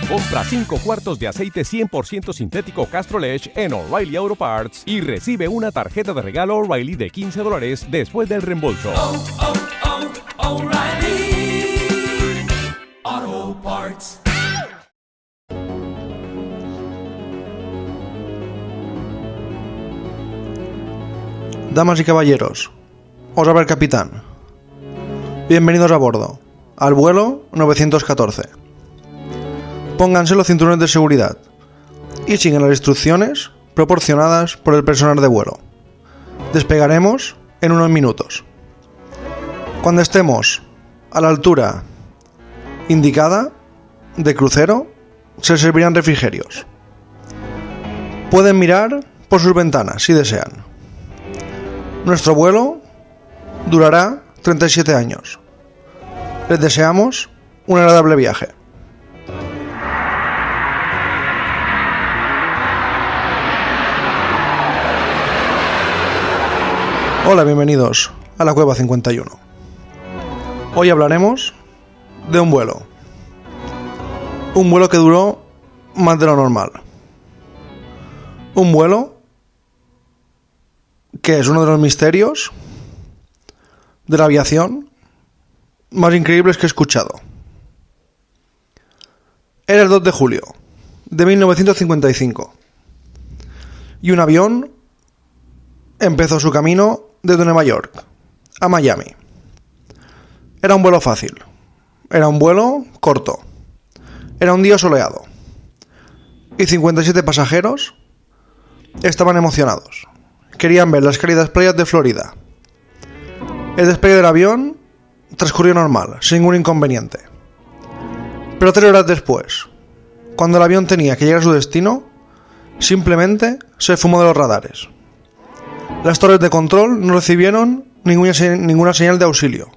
Compra 5 cuartos de aceite 100% sintético Castrol Edge en O'Reilly Auto Parts y recibe una tarjeta de regalo O'Reilly de $15 después del reembolso. O'Reilly Auto Parts. Damas y caballeros, os habla el capitán. Bienvenidos a bordo, al vuelo 914. Pónganse los cinturones de seguridad y sigan las instrucciones proporcionadas por el personal de vuelo. Despegaremos en unos minutos. Cuando estemos a la altura indicada de crucero, se servirán refrigerios. Pueden mirar por sus ventanas si desean. Nuestro vuelo durará 37 años. Les deseamos un agradable viaje. Hola, bienvenidos a la Cueva 51. Hoy hablaremos de un vuelo. Un vuelo que duró más de lo normal. Un vuelo que es uno de los misterios de la aviación más increíbles que he escuchado. Era el 2 de julio de 1955 y un avión empezó su camino desde Nueva York a Miami. Era un vuelo fácil, era un vuelo corto, era un día soleado y 57 pasajeros estaban emocionados. Querían ver las cálidas playas de Florida. El despegue del avión transcurrió normal, sin ningún inconveniente. Pero 3 horas después, cuando el avión tenía que llegar a su destino, simplemente se fumó de los radares. Las torres de control no recibieron ninguna señal de auxilio.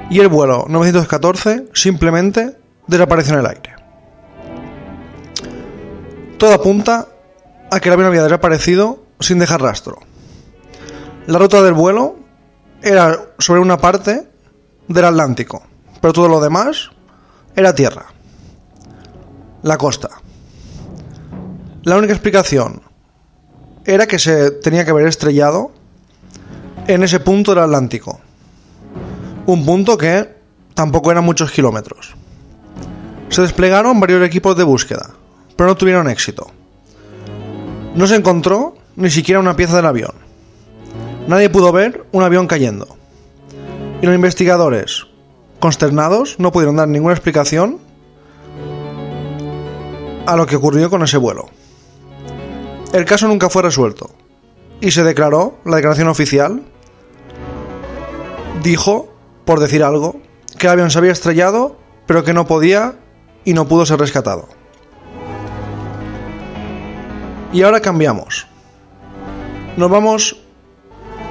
Y el vuelo 914 simplemente desapareció en el aire. Todo apunta a que el avión había desaparecido sin dejar rastro. La ruta del vuelo era sobre una parte del Atlántico, pero todo lo demás era tierra, la costa. La única explicación era que se tenía que haber estrellado en ese punto del Atlántico, un punto que tampoco eran muchos kilómetros. Se desplegaron varios equipos de búsqueda, pero no tuvieron éxito. No se encontró ni siquiera una pieza del avión. Nadie pudo ver un avión cayendo. Y los investigadores, consternados, no pudieron dar ninguna explicación a lo que ocurrió con ese vuelo. El caso nunca fue resuelto y se declaró, la declaración oficial dijo, por decir algo, que el avión se había estrellado, pero que no podía y no pudo ser rescatado. Y ahora cambiamos. Nos vamos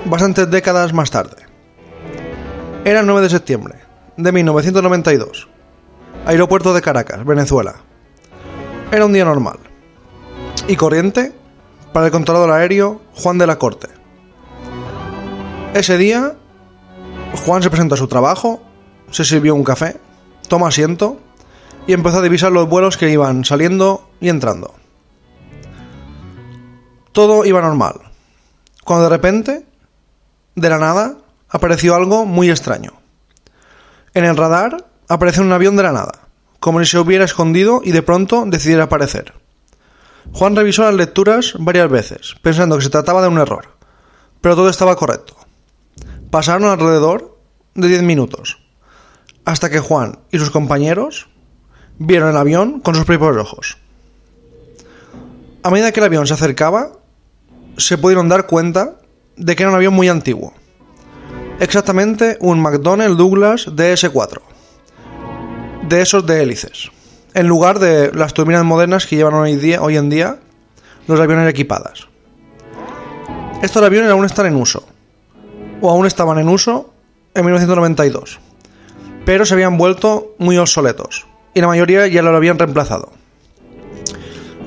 bastantes décadas más tarde. Era el 9 de septiembre de 1992. Aeropuerto de Caracas, Venezuela. Era un día normal y corriente para el controlador aéreo Juan de la Corte. Ese día, Juan se presentó a su trabajo, se sirvió un café, tomó asiento y empezó a divisar los vuelos que iban saliendo y entrando. Todo iba normal, cuando de repente, de la nada, apareció algo muy extraño. En el radar apareció un avión de la nada, como si se hubiera escondido y de pronto decidiera aparecer. Juan revisó las lecturas varias veces, pensando que se trataba de un error, pero todo estaba correcto. Pasaron alrededor de 10 minutos, hasta que Juan y sus compañeros vieron el avión con sus propios ojos. A medida que el avión se acercaba, se pudieron dar cuenta de que era un avión muy antiguo. Exactamente un McDonnell Douglas DS-4, de esos de hélices, en lugar de las turbinas modernas que llevan hoy en día los aviones equipadas. Estos aviones aún están en uso, o aún estaban en uso en 1992, pero se habían vuelto muy obsoletos, y la mayoría ya lo habían reemplazado.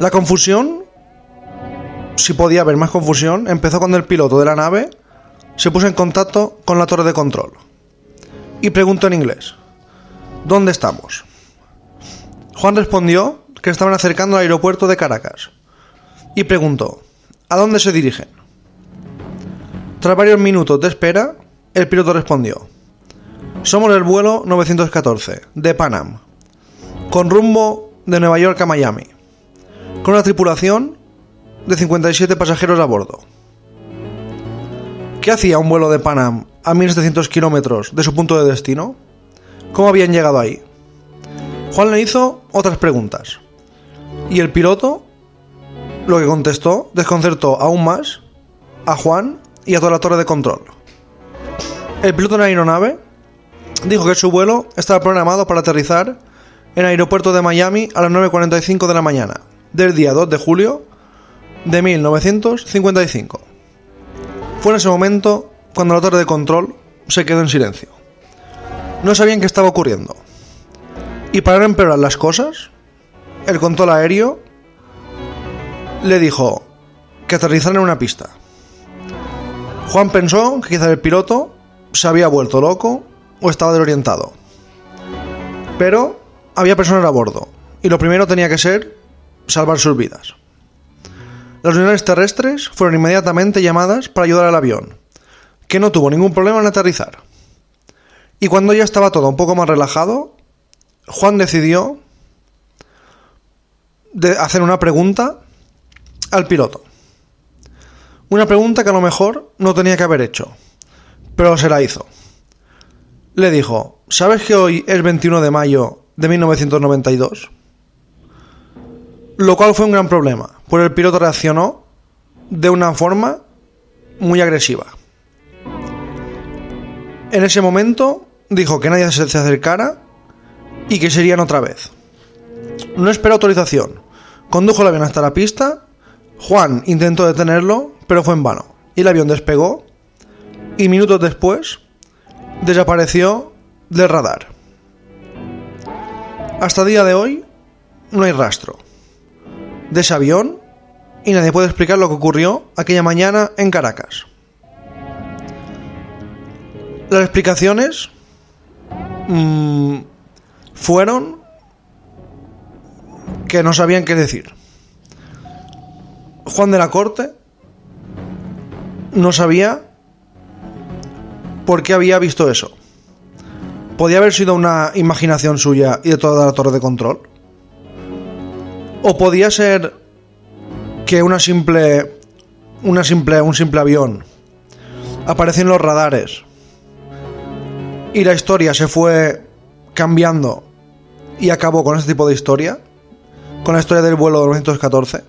La confusión, si podía haber más confusión, empezó cuando el piloto de la nave se puso en contacto con la torre de control y preguntó en inglés: ¿dónde estamos? Juan respondió que estaban acercando al aeropuerto de Caracas y preguntó: ¿a dónde se dirigen? Tras varios minutos de espera, el piloto respondió: somos el vuelo 914 de Pan Am, con rumbo de Nueva York a Miami, con una tripulación de 57 pasajeros a bordo. ¿Qué hacía un vuelo de Pan Am a 1700 kilómetros de su punto de destino? ¿Cómo habían llegado ahí? Juan le hizo otras preguntas y el piloto, lo que contestó, desconcertó aún más a Juan y a toda la torre de control. El piloto de la aeronave dijo que su vuelo estaba programado para aterrizar en el aeropuerto de Miami a las 9:45 de la mañana del día 2 de julio de 1955. Fue en ese momento cuando la torre de control se quedó en silencio. No sabían qué estaba ocurriendo. Y para no empeorar las cosas, el control aéreo le dijo que aterrizaran en una pista. Juan pensó que quizás el piloto se había vuelto loco o estaba desorientado. Pero había personas a bordo y lo primero tenía que ser salvar sus vidas. Las unidades terrestres fueron inmediatamente llamadas para ayudar al avión, que no tuvo ningún problema en aterrizar. Y cuando ya estaba todo un poco más relajado, Juan decidió hacer una pregunta al piloto. Una pregunta que a lo mejor no tenía que haber hecho, pero se la hizo. Le dijo: ¿sabes que hoy es 21 de mayo de 1992? Lo cual fue un gran problema, pues el piloto reaccionó de una forma muy agresiva. En ese momento dijo que nadie se acercara y que se irían otra vez. No esperó autorización. Condujo el avión hasta la pista. Juan intentó detenerlo, pero fue en vano. Y el avión despegó y minutos después desapareció del radar. Hasta el día de hoy no hay rastro de ese avión y nadie puede explicar lo que ocurrió aquella mañana en Caracas. Las explicaciones fueron que no sabían qué decir. Juan de la Corte no sabía por qué había visto eso. ¿Podía haber sido una imaginación suya y de toda la torre de control? ¿O podía ser que un simple avión apareció en los radares y la historia se fue cambiando y acabó con este tipo de historia? Con la historia del vuelo de 914.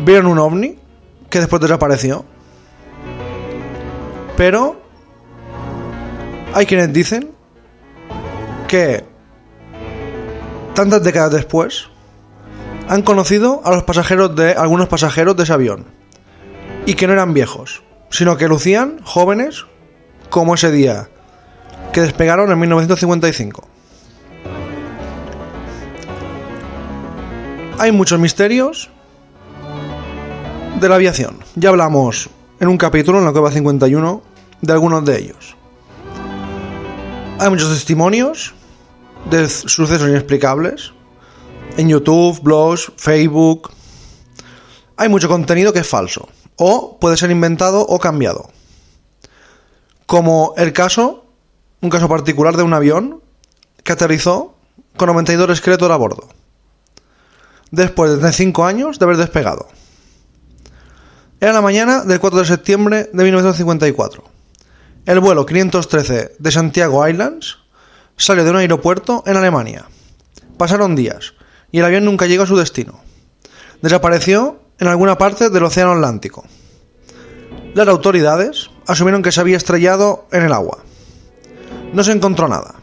Vieron un ovni que después desapareció. Pero hay quienes dicen que tantas décadas después han conocido a algunos pasajeros de ese avión y que no eran viejos, sino que lucían jóvenes como ese día que despegaron en 1955. Hay muchos misterios de la aviación. Ya hablamos en un capítulo, en la Cueva 51, de algunos de ellos. Hay muchos testimonios de sucesos inexplicables en YouTube, blogs, Facebook. Hay mucho contenido que es falso o puede ser inventado o cambiado. Como un caso particular de un avión que aterrizó con 92 esqueletos a bordo, después de 35 años de haber despegado. Era la mañana del 4 de septiembre de 1954. El vuelo 513 de Santiago Airlines salió de un aeropuerto en Alemania. Pasaron días y el avión nunca llegó a su destino. Desapareció en alguna parte del Océano Atlántico. Las autoridades asumieron que se había estrellado en el agua. No se encontró nada.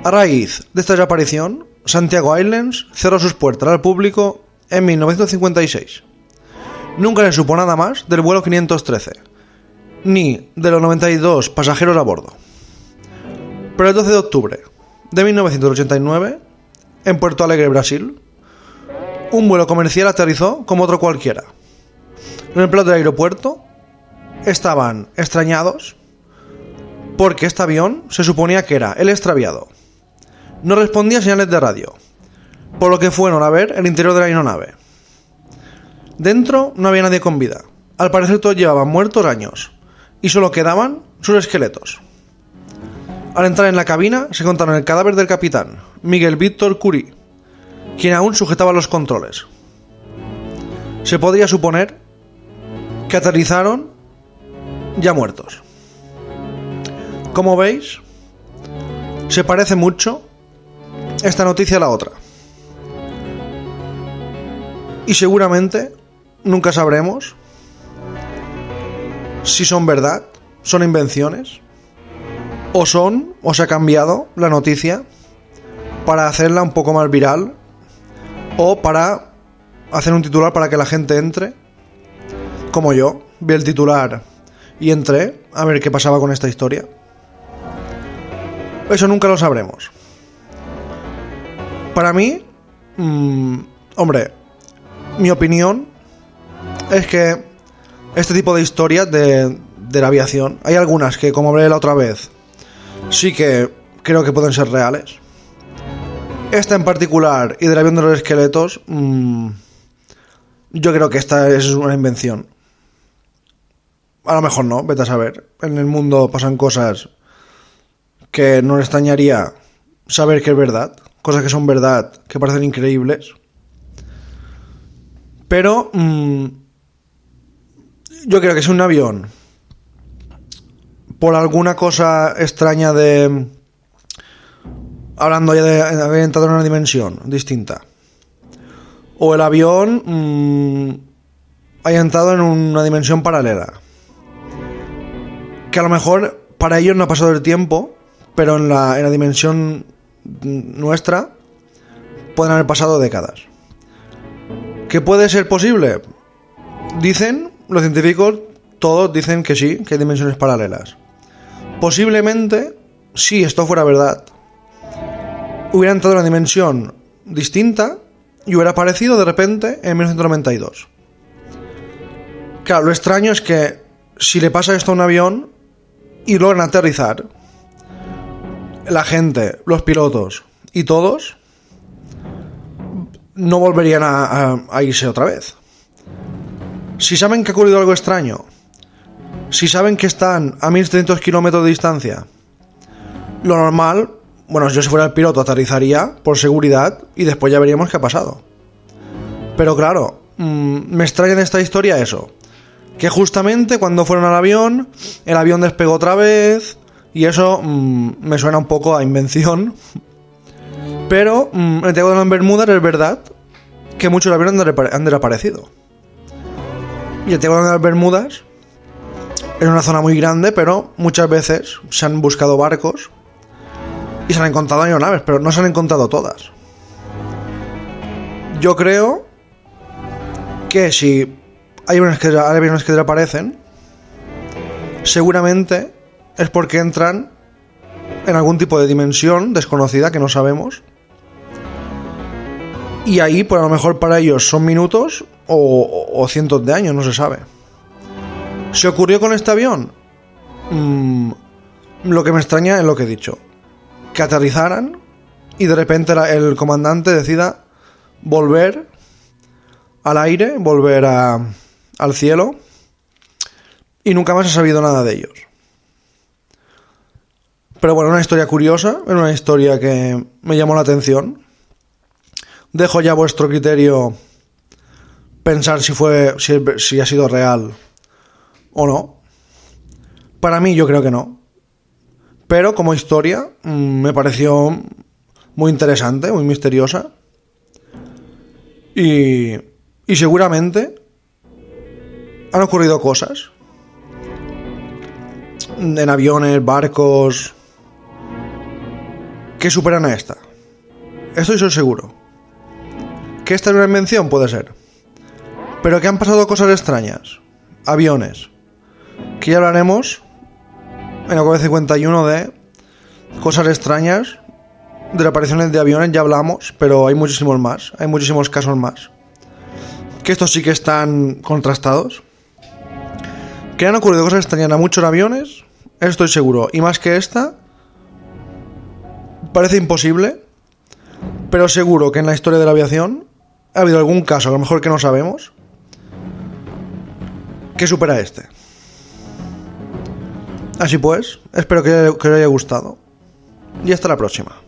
A raíz de esta desaparición, Santiago Airlines cerró sus puertas al público en 1956. Nunca se supo nada más del vuelo 513, ni de los 92 pasajeros a bordo. Pero el 12 de octubre de 1989, en Puerto Alegre, Brasil, un vuelo comercial aterrizó como otro cualquiera. Los empleados del aeropuerto estaban extrañados porque este avión se suponía que era el extraviado. no respondía a señales de radio, por lo que fueron a ver el interior de la aeronave. Dentro no había nadie con vida. Al parecer todos llevaban muertos años y solo quedaban sus esqueletos. Al entrar en la cabina se encontraron el cadáver del capitán, Miguel Víctor Curie, quien aún sujetaba los controles. Se podría suponer que aterrizaron ya muertos. Como veis, se parece mucho esta noticia a la otra. Y seguramente nunca sabremos si son verdad, son invenciones, o se ha cambiado la noticia para hacerla un poco más viral, o para hacer un titular para que la gente entre, como yo, vi el titular y entré a ver qué pasaba con esta historia. Eso nunca lo sabremos. Para mí, hombre, mi opinión es que este tipo de historias de la aviación, hay algunas que, como hablé la otra vez, sí que creo que pueden ser reales. Esta en particular, y del avión de los esqueletos, yo creo que esta es una invención. A lo mejor no, vete a saber. En el mundo pasan cosas que no me extrañaría saber que es verdad. Cosas que son verdad, que parecen increíbles. Pero yo creo que es un avión, por alguna cosa extraña de... hablando ya de haber entrado en una dimensión distinta, o el avión haya entrado en una dimensión paralela, que a lo mejor para ellos no ha pasado el tiempo, pero en la dimensión nuestra pueden haber pasado décadas. ¿Qué puede ser posible? Dicen los científicos, todos dicen que sí, que hay dimensiones paralelas. Posiblemente, si esto fuera verdad, hubiera entrado en una dimensión distinta y hubiera aparecido de repente en 1992. Claro, lo extraño es que si le pasa esto a un avión y logran aterrizar, la gente, los pilotos y todos no volverían a irse otra vez. Si saben que ha ocurrido algo extraño, si saben que están a 1.300 kilómetros de distancia, lo normal, bueno, yo si fuera el piloto aterrizaría por seguridad y después ya veríamos qué ha pasado. Pero claro, me extraña en esta historia eso, que justamente cuando fueron al avión, el avión despegó otra vez, y eso me suena un poco a invención. Pero en el Triángulo de Bermudas es verdad que muchos aviones han desaparecido. Y el Triángulo de las Bermudas es una zona muy grande, pero muchas veces se han buscado barcos y se han encontrado aeronaves, pero no se han encontrado todas. Yo creo que si hay aviones que desaparecen, seguramente es porque entran en algún tipo de dimensión desconocida que no sabemos. Y ahí, pues a lo mejor para ellos son minutos o cientos de años, no se sabe. ¿Se ocurrió con este avión? Lo que me extraña es lo que he dicho. Que aterrizaran y de repente el comandante decida volver al aire, volver al cielo, y nunca más he sabido nada de ellos. Pero bueno, una historia curiosa, una historia que me llamó la atención. Dejo ya a vuestro criterio pensar si ha sido real o no. Para mí yo creo que no. Pero como historia me pareció muy interesante, muy misteriosa. Y seguramente han ocurrido cosas en aviones, barcos, que superan a esta. Estoy seguro. ¿Que esta es una invención? Puede ser. Pero que han pasado cosas extrañas. Aviones. Que ya hablaremos en la COVID 51 de cosas extrañas, de apariciones de aviones, ya hablamos, pero hay muchísimos más. Hay muchísimos casos más. Que estos sí que están contrastados. Que han ocurrido cosas extrañas a muchos aviones, estoy seguro. Y más que esta, parece imposible pero seguro que en la historia de la aviación ha habido algún caso, a lo mejor que no sabemos, que supera este. Así pues, espero que os haya gustado y hasta la próxima.